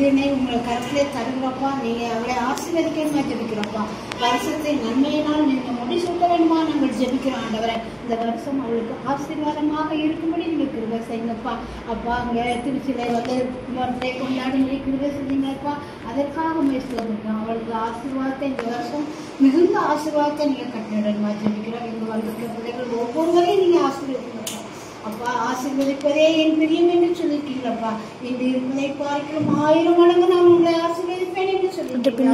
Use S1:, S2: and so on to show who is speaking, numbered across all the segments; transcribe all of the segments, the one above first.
S1: மகளினை உங்கள் கருத்திலே தருகிறப்பா. நீங்கள் அவளை ஆசீர்வதிக்கணுமா ஜெபிக்கிறோம்ப்பா. வருஷத்தை நன்மையினால் நீங்கள் முடிசூட்ட வேண்டுமா நாங்கள் ஜெபிக்கிறோம் ஆண்டவரை. இந்த வருஷம் அவளுக்கு ஆசீர்வாதமாக இருக்கும்படி நீங்கள் கிருபை செய்யுங்கப்பா. அப்பா அங்கே திருச்சியில் பர்த்டே கொண்டாடும்படி கிருபை செஞ்சீங்கப்பா. அதற்காக முயற்சிக்கிறோம். அவளுக்கு ஆசீர்வாதத்தை இந்த வருஷம் மிகுந்த ஆசீர்வாதத்தை நீங்கள் கட்டிடணுமா ஜெபிக்கிறோம். இங்கே வந்திருக்கிற பிள்ளைகள் ஒவ்வொருவரையும் நீங்கள் ஆசீர்வதிங்கப்பா. அப்பா ஆசீர்வதிப்பதே என் பிரியம் என்று சொல்லிட்டீங்களப்பா. இந்த இருப்பதை பார்க்கிறோம் 1000 மடங்கு நான் உங்களை ஆசீர்வதிப்பேன் என்று சொல்லிட்டு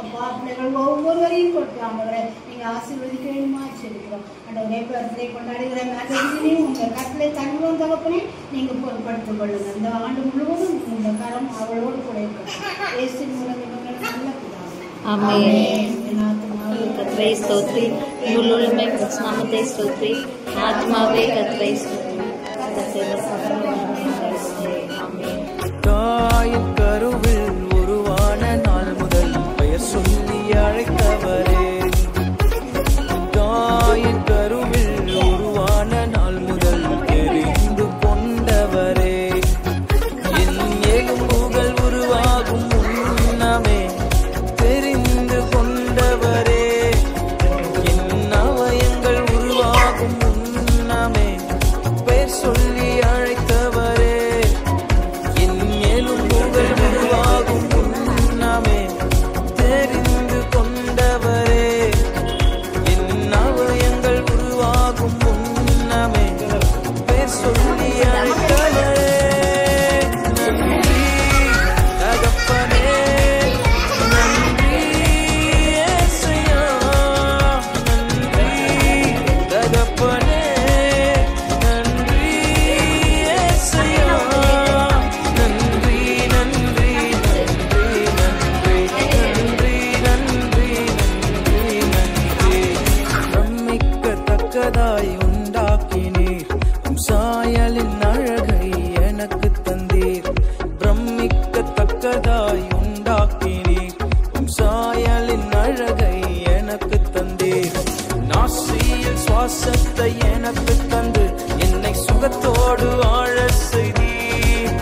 S1: அப்பா பிள்ளைகள் ஒவ்வொருவரையும் கொடுத்தாங்க நீங்கள் ஆசீர்வதிக்க வேணுமா சொல்லிக்கிறோம். ஆண்டவரே பர்த்டே கொண்டாடுகிற மேகசினையும் உங்கள் கட்டிலே தங்குவோம் தகப்பனே நீங்கள் பொருட்படுத்திக் கொள்ளுங்கள். இந்த ஆண்டு முழுவதும் இந்த கரம் அவளோடு கூட இருக்கிறோம். இயேசுவின் மூலம் இவங்கள் நல்ல
S2: கர்த்தரை ஸ்தோத்ரி, முழுமை நாமத்தை ஸ்தோத்ரி, ஆத்மாவே கர்த்தரை ஸ்தோத்ரி.
S3: தாயின் கருவில் உருவான நாள் முதல் பெயர் சொல்லி அழைத்தவரே, தாயின் கருவில் உருவான நாள் முதல் தெரிந்து கொண்டவரே, என் எலும்புகள் உருவாகும் முன்னமே தெரிந்து கொண்டவரே, என் அவயங்கள் உருவாகும் முன்னமே பெயர் சொல்லி அழைத்தவரே, என் எலும்புகள் உருவாகும் முன்னமே தெரிந்து கொண்டவரே, என் அவயங்கள் உருவாகும் முன்னமே பெயர் சொல்லி அழைத்தவரே. நன்றி தகப்பனே, நன்றி ஏசையா, நன்றி தகப்பனே, நன்றி ஏசையா, நன்றி நன்றி நன்றி நன்றி நன்றி நன்றி நன்றி நன்றி. பிரமிக்கத்தக்கதாய் உண்டாக்கினீர், உம் சாயலின் அழகை எனக்கு தந்தீர். பிரமிக்கத்தக்கதாய் உண்டாக்கினீர், உம் சாயலின் அழகை எனக்கு தந்தீர். நாசியில் சுவாசத்தை எனக்கு தந்து என்னை சுகத்தோடு வாழ செய்தீர்.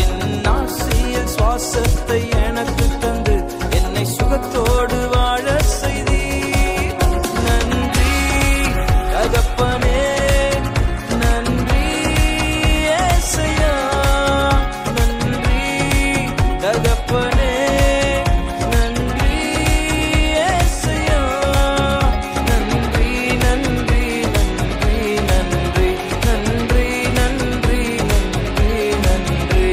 S3: என் நாசியில் சுவாசத்தை எனக்கு தந்து என்னை சுகத்தோடு வாழ செய்தீர். நன்றி தகப்பனே, நன்றி ஏசையா, நன்றி தகப்பனே, நன்றி ஏசையா, நன்றி நன்றி நன்றி நன்றி நன்றி நன்றி நன்றி நன்றி.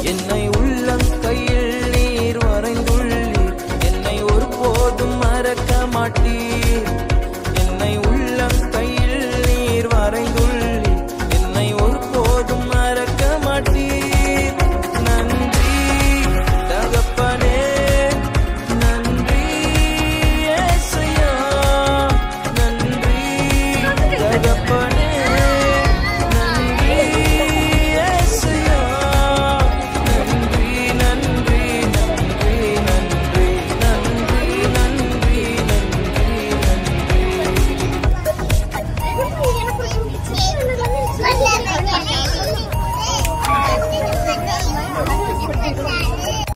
S3: என்னை உள்ளங்கையில் நீர் வரைந்துள்ளீர், என்னை ஒருபோதும் மறக்க மாட்டீர்.